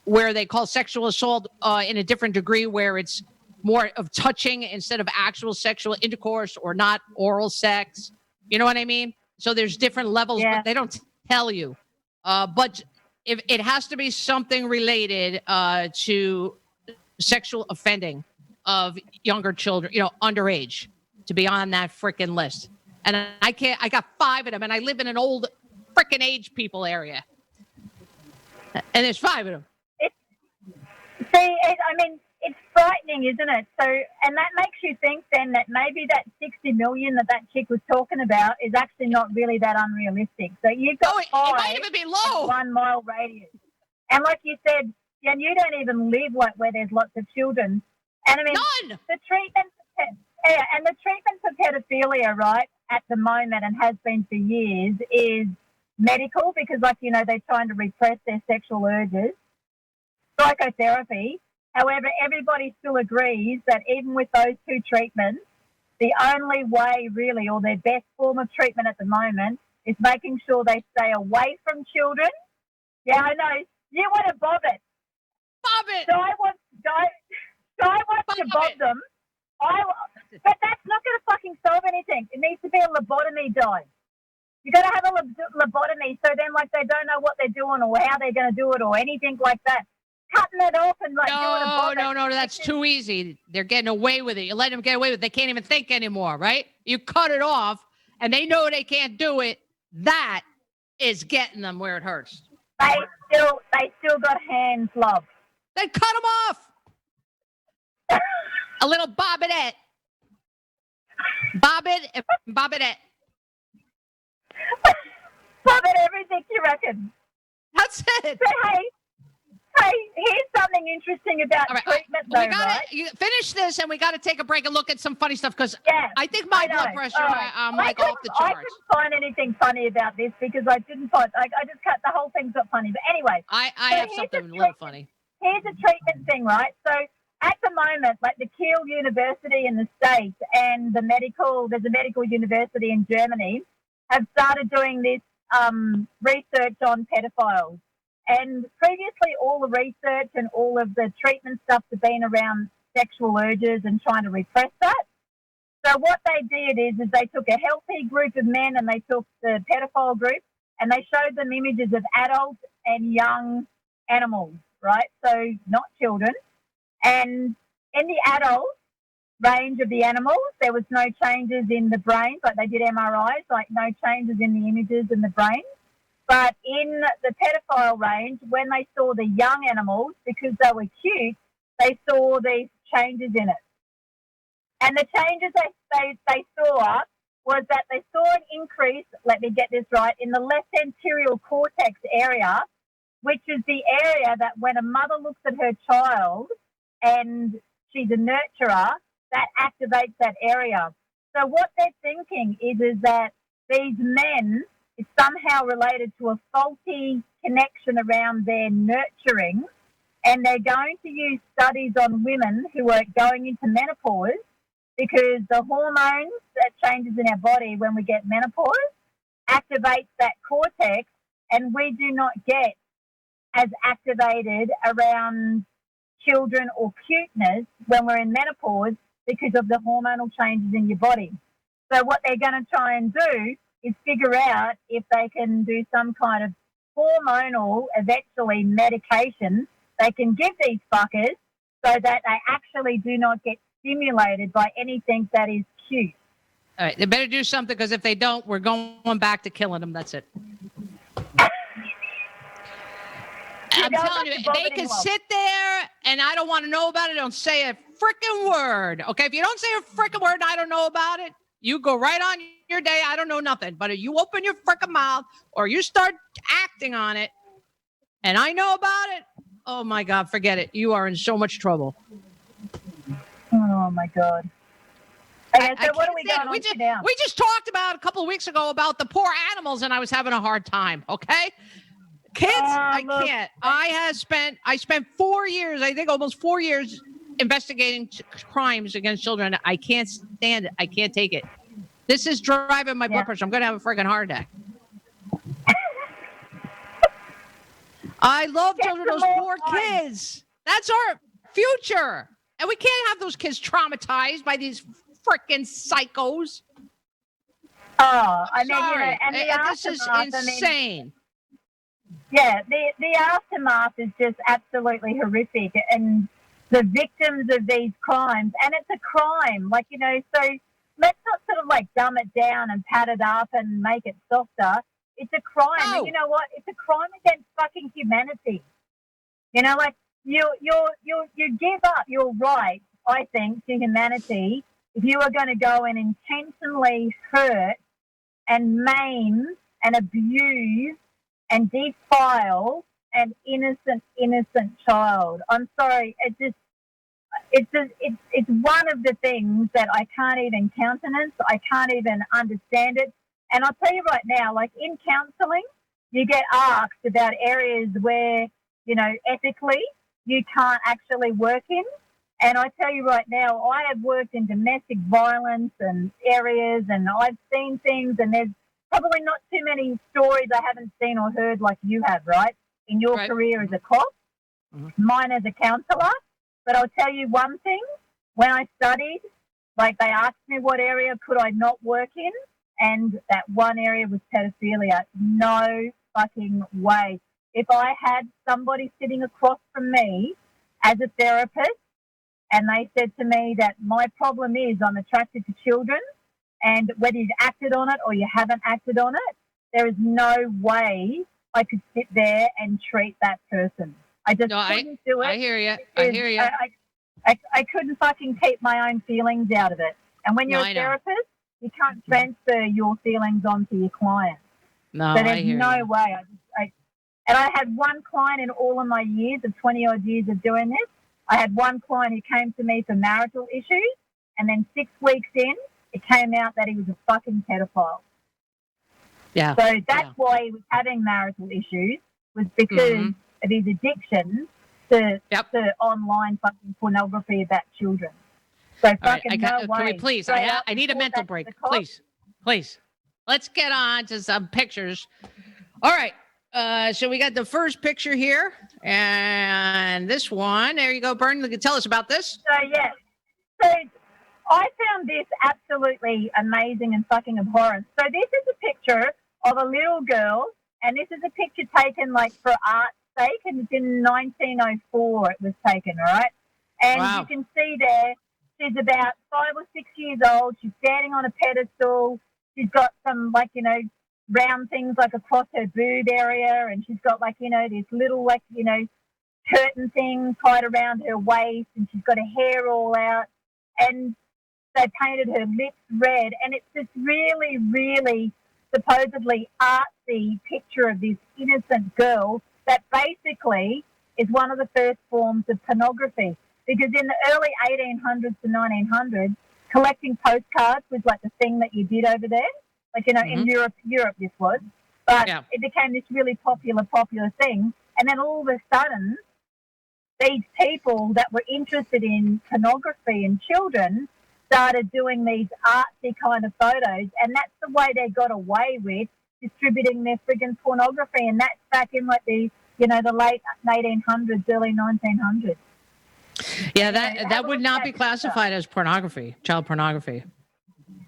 [SPEAKER 1] where they call sexual assault in a different degree, where it's more of touching instead of actual sexual intercourse or not oral sex. You know what I mean? So there's different levels, but they don't tell you. But if it has to be something related to sexual offending of younger children, underage, to be on that freaking list. And I got 5 of them, and I live in an old freaking age people area. And there's 5 of them.
[SPEAKER 2] It's frightening, isn't it? So, and that makes you think then that maybe that 60 million that chick was talking about is actually not really that unrealistic. So you've got
[SPEAKER 1] it might even be low.
[SPEAKER 2] 1 mile radius. And like you said, Jen, you don't even live where there's lots of children. And
[SPEAKER 1] none.
[SPEAKER 2] The treatment for pedophilia, right, at the moment and has been for years is medical because, they're trying to repress their sexual urges. Psychotherapy. However, everybody still agrees that even with those 2 treatments, the only way really, or their best form of treatment at the moment, is making sure they stay away from children. Yeah, I know. You want to bob it.
[SPEAKER 1] Bob it.
[SPEAKER 2] Guy wants to bob them. But that's not going to fucking solve anything. It needs to be a lobotomy dive. You got to have a lobotomy so then, they don't know what they're doing or how they're going to do it or anything like that. Cutting it off and doing a
[SPEAKER 1] No, that's too easy. They're getting away with it. You let them get away with it. They can't even think anymore, right? You cut it off and they know they can't do it. That is getting them where it hurts.
[SPEAKER 2] They still got hands, love.
[SPEAKER 1] Then cut them off. A little bobinette. Bob it and bobinette.
[SPEAKER 2] Bob it everything you reckon.
[SPEAKER 1] That's it.
[SPEAKER 2] So, Hey, here's something interesting about treatment, though, right?
[SPEAKER 1] You finish this, and we got to take a break and look at some funny stuff, because I think my blood pressure, I'm off the charts.
[SPEAKER 2] I couldn't find anything funny about this, because I didn't find, I just cut the whole thing's not funny. But anyway.
[SPEAKER 1] I have something a little funny.
[SPEAKER 2] Here's a treatment thing, right? So at the moment, the Kiel University in the States and there's a medical university in Germany, have started doing this research on pedophiles. And previously, all the research and all of the treatment stuff has been around sexual urges and trying to repress that. So what they did is they took a healthy group of men and they took the pedophile group and they showed them images of adult and young animals, right? So not children. And in the adult range of the animals, there was no changes in the brain, but they did MRIs, no changes in the images in the brain. But in the pedophile range, when they saw the young animals, because they were cute, they saw these changes in it. And the changes they saw was that they saw an increase, let me get this right, in the left anterior cortex area, which is the area that when a mother looks at her child and she's a nurturer, that activates that area. So what they're thinking is that these men, it's somehow related to a faulty connection around their nurturing, and they're going to use studies on women who are going into menopause because the hormones that changes in our body when we get menopause activates that cortex, and we do not get as activated around children or cuteness when we're in menopause because of the hormonal changes in your body. So what they're going to try and do is figure out if they can do some kind of hormonal, eventually medication they can give these fuckers so that they actually do not get stimulated by anything that is cute.
[SPEAKER 1] All right, they better do something, because if they don't, we're going back to killing them. That's it. I'm telling you, they can sit there and I don't want to know about it. Don't say a freaking word. Okay, if you don't say a freaking word and I don't know about it, you go right on your day. I don't know nothing. But if you open your freaking mouth or you start acting on it, and I know about it, oh my God, forget it. You are in so much trouble.
[SPEAKER 2] Oh my God. Okay, so what are we going on to now?
[SPEAKER 1] We just talked about a couple of weeks ago about the poor animals, and I was having a hard time. Okay, kids, I can't. I spent 4 years, I think almost 4 years, investigating crimes against children. I can't stand it. I can't take it. This is driving my blood pressure. I'm going to have a freaking heart attack. I love children, those poor kids. That's our future. And we can't have those kids traumatized by these freaking psychos.
[SPEAKER 2] Oh,
[SPEAKER 1] I'm sorry. And this is insane.
[SPEAKER 2] The aftermath is just absolutely horrific. And the victims of these crimes, and it's a crime, like, you know, so let's not sort of like dumb it down and pat it up and make it softer. It's a crime. No. And you know what? It's a crime against fucking humanity. You know, like you give up your right, I think, to humanity if you are going to go and intentionally hurt and maim and abuse and defile an innocent child. I'm sorry. It's one of the things that I can't even countenance. I can't even understand it. And I'll tell you right now, like in counselling, you get asked about areas where, you know, ethically you can't actually work in. And I tell you right now, I have worked in domestic violence and areas, and I've seen things, and there's probably not too many stories I haven't seen or heard like you have, right, in your career as a cop, mine as a counsellor. But I'll tell you one thing, when I studied, like they asked me what area could I not work in, and that one area was pedophilia. No fucking way. If I had somebody sitting across from me as a therapist and they said to me that my problem is I'm attracted to children, and whether you've acted on it or you haven't acted on it, there is no way I could sit there and treat that person. I just couldn't do it.
[SPEAKER 1] I hear you. I hear you.
[SPEAKER 2] I couldn't fucking keep my own feelings out of it. And when you're a therapist, you can't transfer your feelings onto your client.
[SPEAKER 1] No,
[SPEAKER 2] so there's no way. And I had one client in all of my years of 20-odd years of doing this. I had one client who came to me for marital issues, and then 6 weeks in, it came out that he was a fucking pedophile.
[SPEAKER 1] Yeah.
[SPEAKER 2] So that's why he was having marital issues, was because of his addiction to online fucking pornography about children. So fucking no way.
[SPEAKER 1] Can we please?
[SPEAKER 2] So
[SPEAKER 1] I need a mental break. Please. Let's get on to some pictures. All right. So we got the first picture here, and this one. There you go, Bernie. Tell us about this.
[SPEAKER 2] So I found this absolutely amazing and fucking abhorrent. So this is a picture of a little girl, and this is a picture taken like for art's sake, and it's in 1904 it was taken, all right? And you can see there, she's about 5 or 6 years old. She's standing on a pedestal. She's got some, like, you know, round things like across her boob area, and she's got, like, you know, this little, like, you know, curtain thing tied around her waist, and she's got her hair all out, and they painted her lips red, and it's this really, really supposedly artsy picture of this innocent girl that basically is one of the first forms of pornography. Because in the early 1800s to 1900s, collecting postcards was like the thing that you did over there. Like, you know, in Europe this was. But it became this really popular thing. And then all of a sudden, these people that were interested in pornography and children started doing these artsy kind of photos. And that's the way they got away with distributing their friggin' pornography. And that's back in like the, you know, the late 1800s, early 1900s.
[SPEAKER 1] Yeah, that would not be classified as pornography, child pornography.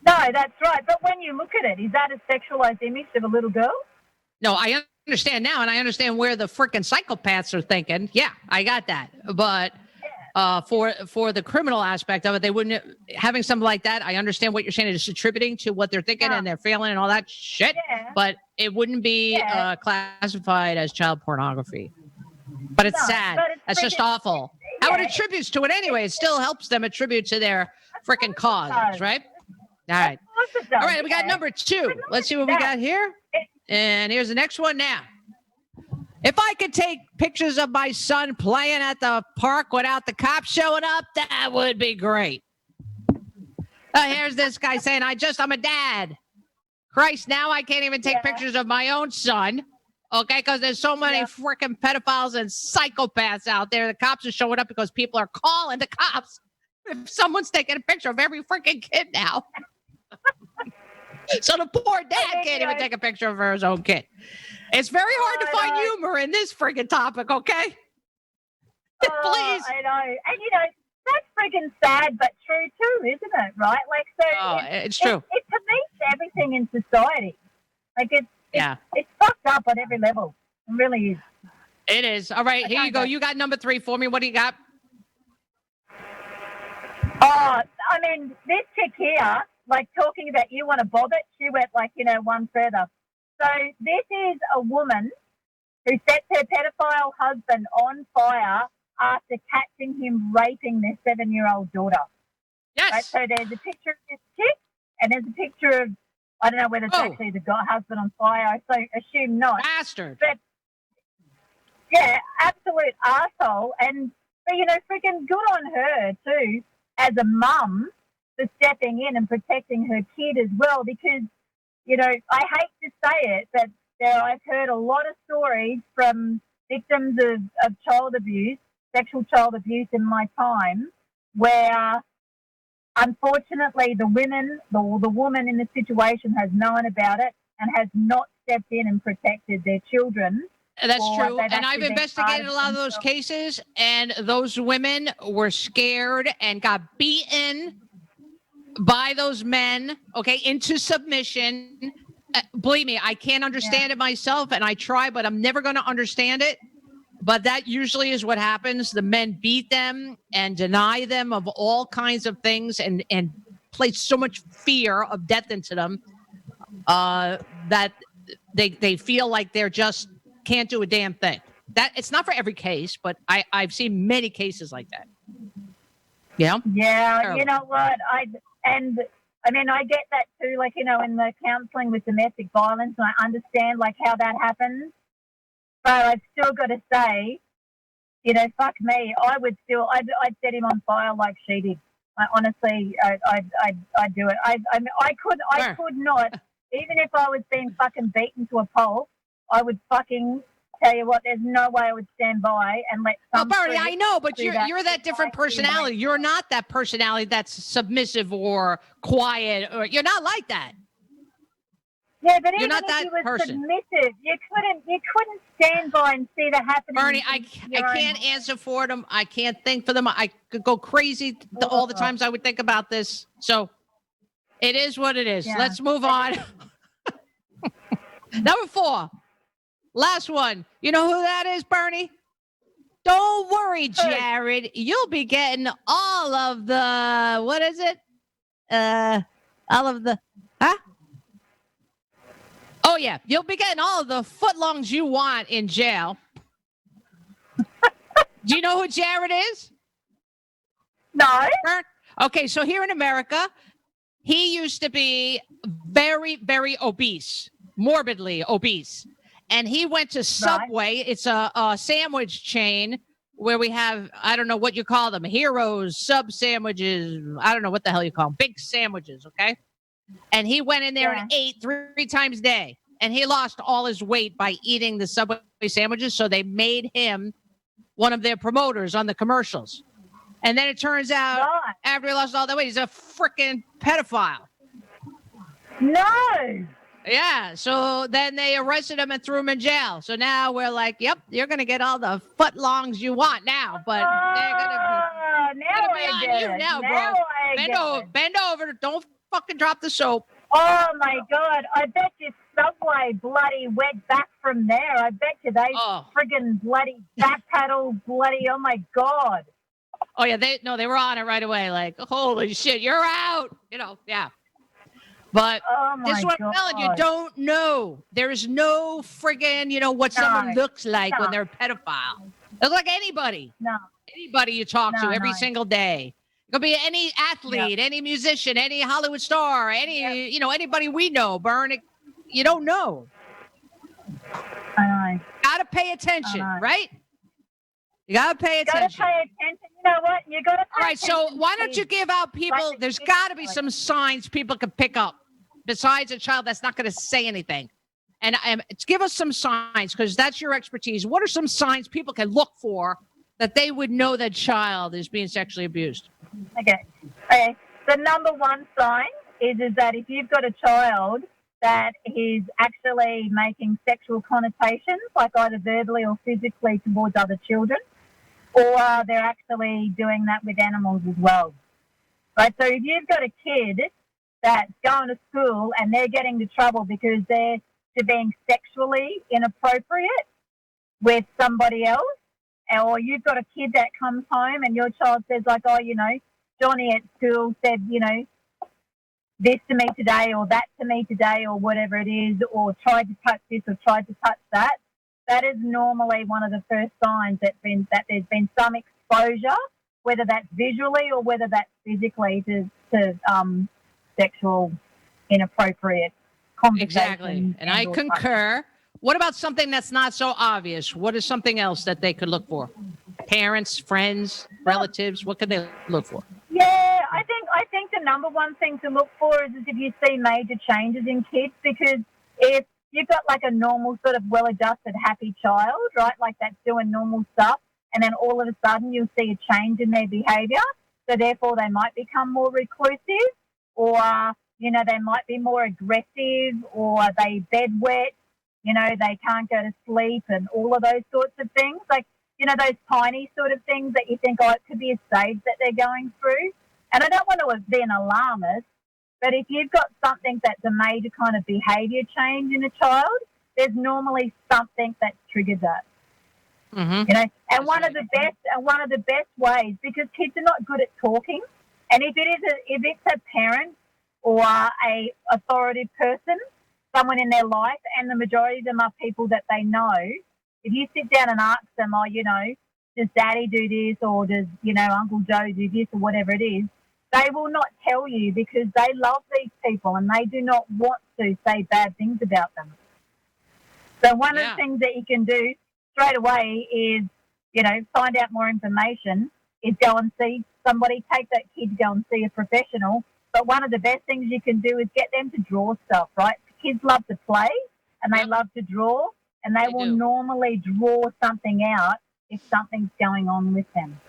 [SPEAKER 2] No, that's right. But when you look at it, is that a sexualized image of a little girl?
[SPEAKER 1] No, I understand now, and I understand where the freaking psychopaths are thinking. Yeah, I got that. But for the criminal aspect of it, they wouldn't having something like that. I understand what you're saying. It's attributing to what they're thinking and they're feeling and all that shit. Yeah. But it wouldn't be classified as child pornography. But it's sad. But it's just awful. How it attributes to it anyway, it still helps them attribute to their freaking cause, right? All right. All right, we got number 2. Let's see what we got here. And here's the next one now. If I could take pictures of my son playing at the park without the cops showing up, that would be great. Here's this guy saying, I'm a dad. Christ, now I can't even take pictures of my own son. Okay, because there's so many freaking pedophiles and psychopaths out there. The cops are showing up because people are calling the cops if someone's taking a picture of every freaking kid now. So the poor dad can't even take a picture of his own kid. It's very hard to find humor in this freaking topic, okay? Please.
[SPEAKER 2] I know. And, that's freaking sad, but true too, isn't it? Right? Like, so
[SPEAKER 1] it's true.
[SPEAKER 2] It permeates everything in society. Like, it's fucked up on every level. It really is.
[SPEAKER 1] It is. All right, here you go. You got number 3 for me. What do you got?
[SPEAKER 2] Oh, I mean, this chick here, like, talking about you want to bob it, she went, like, one further. So this is a woman who sets her pedophile husband on fire after catching him raping their 7-year-old daughter.
[SPEAKER 1] Yes.
[SPEAKER 2] Right? So there's a picture of this chick, and there's a picture of, I don't know whether it's actually the husband on fire. I assume not.
[SPEAKER 1] Bastard.
[SPEAKER 2] But, yeah, absolute arsehole. And, freaking good on her, too, as a mum, for stepping in and protecting her kid as well, because, I hate to say it, but I've heard a lot of stories from victims of child abuse, sexual child abuse in my time, where unfortunately the woman in the situation has known about it and has not stepped in and protected their children.
[SPEAKER 1] That's true. And I've investigated a lot of those cases, and those women were scared and got beaten by those men, into submission. Believe me, I can't understand it myself, and I try, but I'm never going to understand it. But that usually is what happens. The men beat them and deny them of all kinds of things and place so much fear of death into them that they feel like they're just can't do a damn thing. That it's not for every case, but I've seen many cases like that. Yeah. Yeah.
[SPEAKER 2] Terrible. You know what? I get that too, like, in the counselling with domestic violence, and I understand, like, how that happens. But I've still got to say, fuck me. I'd set him on fire like she did. Honestly, I'd do it. I could not, even if I was being fucking beaten to a pulp, I would fucking tell you what, there's no way I would stand by and let some...
[SPEAKER 1] Well, Bernie, I know, but you're that different personality. You're not that personality that's submissive or quiet, or you're not like that.
[SPEAKER 2] Yeah, but
[SPEAKER 1] you're
[SPEAKER 2] even
[SPEAKER 1] not
[SPEAKER 2] if
[SPEAKER 1] that
[SPEAKER 2] you were
[SPEAKER 1] person.
[SPEAKER 2] Submissive, you couldn't stand by and see that happening.
[SPEAKER 1] Bernie, I can't answer for them. I can't think for them. I could go crazy all the times I would think about this. So it is what it is. Yeah. Let's move on. Number 4. Last one. You know who that is, Bernie? Don't worry, Jared. You'll be getting all of the, what is it? All of the, huh? Oh, yeah. You'll be getting all of the footlongs you want in jail. Do you know who Jared is?
[SPEAKER 2] No.
[SPEAKER 1] Okay, so here in America, he used to be very, very obese, morbidly obese. And he went to Subway. Right. It's a sandwich chain where we have, I don't know what you call them, heroes, sub sandwiches. I don't know what the hell you call them. Big sandwiches, okay? And he went in there and ate 3 times a day. And he lost all his weight by eating the Subway sandwiches. So they made him one of their promoters on the commercials. And then it turns out, after he lost all that weight, he's a freaking pedophile.
[SPEAKER 2] No.
[SPEAKER 1] Yeah, so then they arrested him and threw him in jail. So now we're like, yep, you're going to get all the footlongs you want now, but they're going to be on you now, bro. Bend over. Don't fucking drop the soap.
[SPEAKER 2] Oh, my God. I bet you Subway bloody went back from there. I bet you they friggin' bloody backpedal bloody, oh, my God.
[SPEAKER 1] Oh, yeah, they were on it right away. Like, holy shit, you're out. Yeah. But this is what I'm telling you, don't know. There's no friggin', what someone looks like when they're a pedophile. They look like anybody.
[SPEAKER 2] No.
[SPEAKER 1] Anybody you talk to every single day. It could be any athlete, any musician, any Hollywood star, anybody we know, Bern. You don't know.
[SPEAKER 2] I know.
[SPEAKER 1] got to pay attention, right? You got to pay attention.
[SPEAKER 2] Got to pay attention. You know what? You got to pay attention.
[SPEAKER 1] All right, so why don't you give out people, there's got to be some signs people can pick up besides a child that's not going to say anything. And give us some signs, because that's your expertise. What are some signs people can look for that they would know that child is being sexually abused?
[SPEAKER 2] Okay. The number one sign is that if you've got a child that is actually making sexual connotations, like either verbally or physically towards other children, or they're actually doing that with animals as well. Right? So if you've got a kid that's going to school and they're getting into trouble because they're being sexually inappropriate with somebody else, or you've got a kid that comes home and your child says like, oh, you know, Johnny at school said, you know, this to me today or that to me today or whatever it is, or tried to touch this or tried to touch that, that is normally one of the first signs that there's been some exposure, whether that's visually or whether that's physically to sexual inappropriate conversation.
[SPEAKER 1] Exactly. And I concur. What about something that's not so obvious? What is something else that they could look for? Parents, friends, relatives, what could they look for?
[SPEAKER 2] Yeah, I think the number one thing to look for is if you see major changes in kids, because if you've got like a normal sort of well-adjusted, happy child, right, like that's doing normal stuff, and then all of a sudden you'll see a change in their behaviour, so therefore they might become more reclusive, or, you know, they might be more aggressive, or they bedwet, you know, they can't go to sleep and all of those sorts of things. Like, you know, those tiny sort of things that you think, oh, it could be a stage that they're going through. And I don't want to be an alarmist, but if you've got something that's a major kind of behaviour change in a child, there's normally something that's triggered that.
[SPEAKER 1] Mm-hmm.
[SPEAKER 2] You know, and one of the best ways, because kids are not good at talking, and if it's a parent or a authoritative person, someone in their life, and the majority of them are people that they know, if you sit down and ask them, oh, you know, does Daddy do this, or does, you know, Uncle Joe do this, or whatever it is, they will not tell you because they love these people and they do not want to say bad things about them. So one of the things that you can do straight away is, you know, find out more information, is go and see somebody, take that kid to go and see a professional. But one of the best things you can do is get them to draw stuff, right? Kids love to play and they love to draw, and they will normally draw something out if something's going on with them.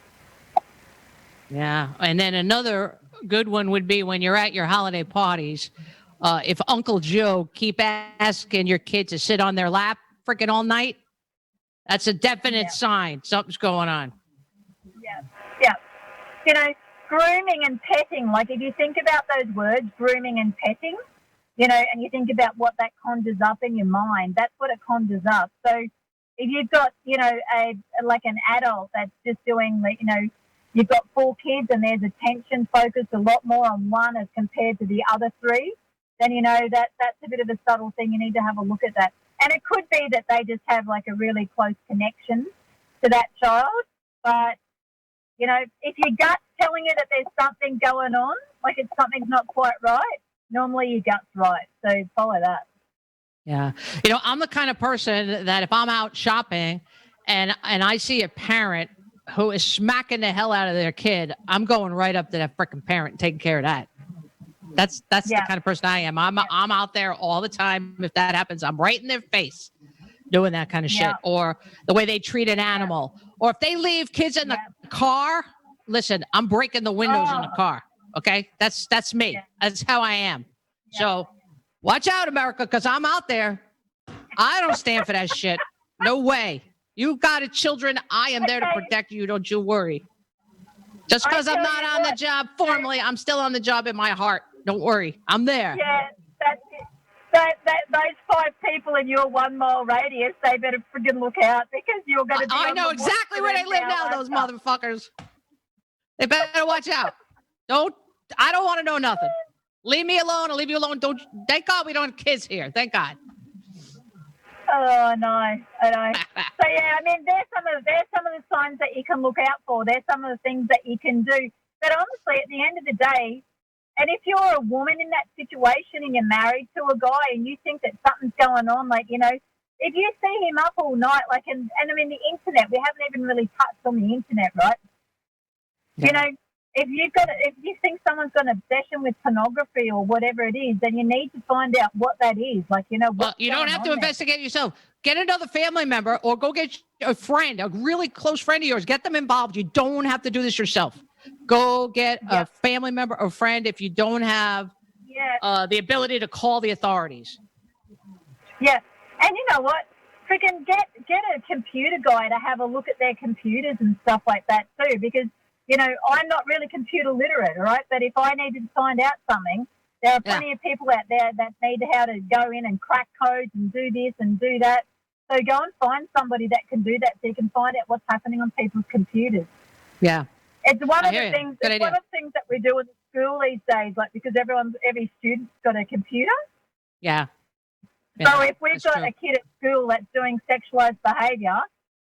[SPEAKER 1] Yeah. And then another good one would be when you're at your holiday parties, if Uncle Joe keep asking your kid to sit on their lap freaking all night, that's a definite sign something's going on.
[SPEAKER 2] Yeah. You know, grooming and petting, like if you think about those words, grooming and petting, you know, and you think about what that conjures up in your mind, that's what it conjures up. So if you've got, you know, like an adult that's just doing, you know, you've got 4 kids and there's attention focused a lot more on one as compared to the other 3, then, you know, that's a bit of a subtle thing. You need to have a look at that. And it could be that they just have like a really close connection to that child. But, you know, if your gut's telling you that there's something going on, like something's not quite right, normally your gut's right. So follow that.
[SPEAKER 1] Yeah. You know, I'm the kind of person that if I'm out shopping and I see a parent who is smacking the hell out of their kid, I'm going right up to that freaking parent and taking care of that. That's the kind of person I am. I'm out there all the time. If that happens, I'm right in their face doing that kind of shit. Or the way they treat an animal. Or if they leave kids in the car, listen, I'm breaking the windows in the car. Okay? That's me. Yeah. That's how I am. Yeah. So watch out, America, because I'm out there. I don't stand for that shit. No way. You got it, children. I am there to protect you. Don't you worry. Just because I'm not on the job formally, I'm still on the job in my heart. Don't worry. I'm there.
[SPEAKER 2] Yeah, that's it. Those 5 people in your 1 mile radius, they better friggin' look out because you're going to be
[SPEAKER 1] I know exactly where they live now, those motherfuckers. They better watch out. I don't want to know nothing. Leave me alone. I'll leave you alone. Thank God we don't have kids here. Thank God.
[SPEAKER 2] Oh, no, I know. So, yeah, I mean, there's some of the signs that you can look out for. There's some of the things that you can do. But honestly, at the end of the day, and if you're a woman in that situation and you're married to a guy and you think that something's going on, like, you know, if you see him up all night, like, and I mean, the internet, we haven't even really touched on the internet, right?
[SPEAKER 1] Yeah.
[SPEAKER 2] You know, if you think someone's got an obsession with pornography or whatever it is, then you need to find out what that is. Like, you know,
[SPEAKER 1] well, you don't have to investigate yourself. Get another family member or go get a friend, a really close friend of yours. Get them involved. You don't have to do this yourself. Go get a family member or friend if you don't have the ability to call the authorities.
[SPEAKER 2] Yeah. And you know what? Freaking get a computer guy to have a look at their computers and stuff like that too, because, you know, I'm not really computer literate, all right? But if I needed to find out something, there are plenty of people out there that need how to go in and crack codes and do this and do that. So go and find somebody that can do that so you can find out what's happening on people's computers.
[SPEAKER 1] Yeah.
[SPEAKER 2] It's one of the things that we do in school these days, like, because every student's got a computer.
[SPEAKER 1] Yeah.
[SPEAKER 2] So if we've got a kid at school that's doing sexualized behaviour,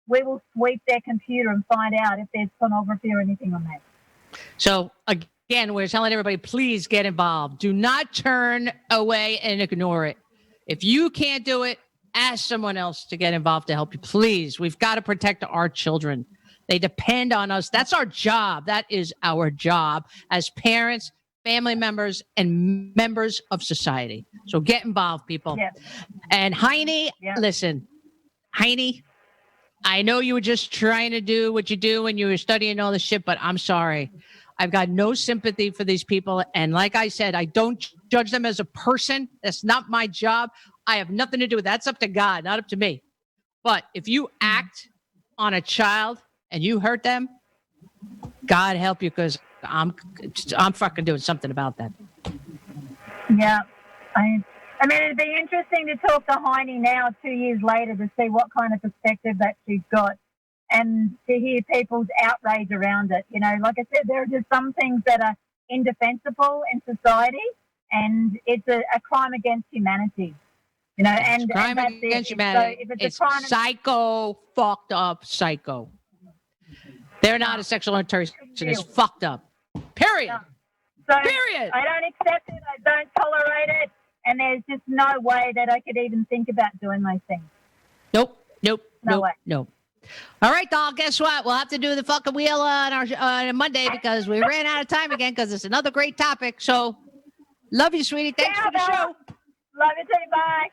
[SPEAKER 2] we will sweep their computer and find out if there's pornography or anything on there.
[SPEAKER 1] So again, we're telling everybody, please get involved. Do not turn away and ignore it. If you can't do it, ask someone else to get involved to help you. Please, we've got to protect our children. They depend on us. That's our job. That is our job as parents, family members, and members of society. So get involved, people. Yeah. And Heine, listen, Heine, I know you were just trying to do what you do when you were studying all this shit, but I'm sorry. I've got no sympathy for these people. And like I said, I don't judge them as a person. That's not my job. I have nothing to do with that. That's up to God, not up to me. But if you act on a child and you hurt them, God help you, because I'm fucking doing something about that.
[SPEAKER 2] Yeah. I mean, it'd be interesting to talk to Heine now 2 years later to see what kind of perspective that she's got and to hear people's outrage around it. You know, like I said, there are just some things that are indefensible in society, and it's a crime against humanity. You know, and
[SPEAKER 1] crime
[SPEAKER 2] and
[SPEAKER 1] against humanity. So if it's a crime psycho, fucked up psycho. They're not a sexual orientation. It's fucked up. Period.
[SPEAKER 2] No. So
[SPEAKER 1] period.
[SPEAKER 2] I don't accept it. I don't tolerate it. And there's just no way that I could even think about doing those things.
[SPEAKER 1] Nope.
[SPEAKER 2] No way.
[SPEAKER 1] Nope. All right, doll, guess what? We'll have to do the fucking wheel on Monday because we ran out of time again because it's another great topic. So, love you, sweetie. Thanks for the show.
[SPEAKER 2] Love you too. Bye.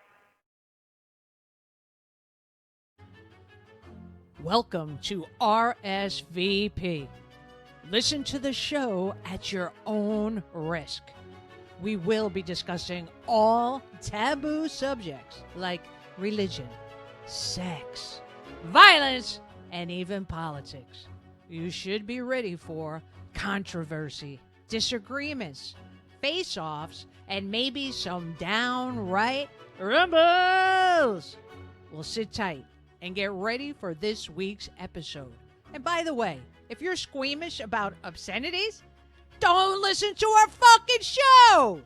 [SPEAKER 1] Welcome to R.S.V.P. Listen to the show at your own risk. We will be discussing all taboo subjects like religion, sex, violence, and even politics. You should be ready for controversy, disagreements, face-offs, and maybe some downright rumbles. Well, sit tight and get ready for this week's episode. And by the way, if you're squeamish about obscenities, don't listen to our fucking show!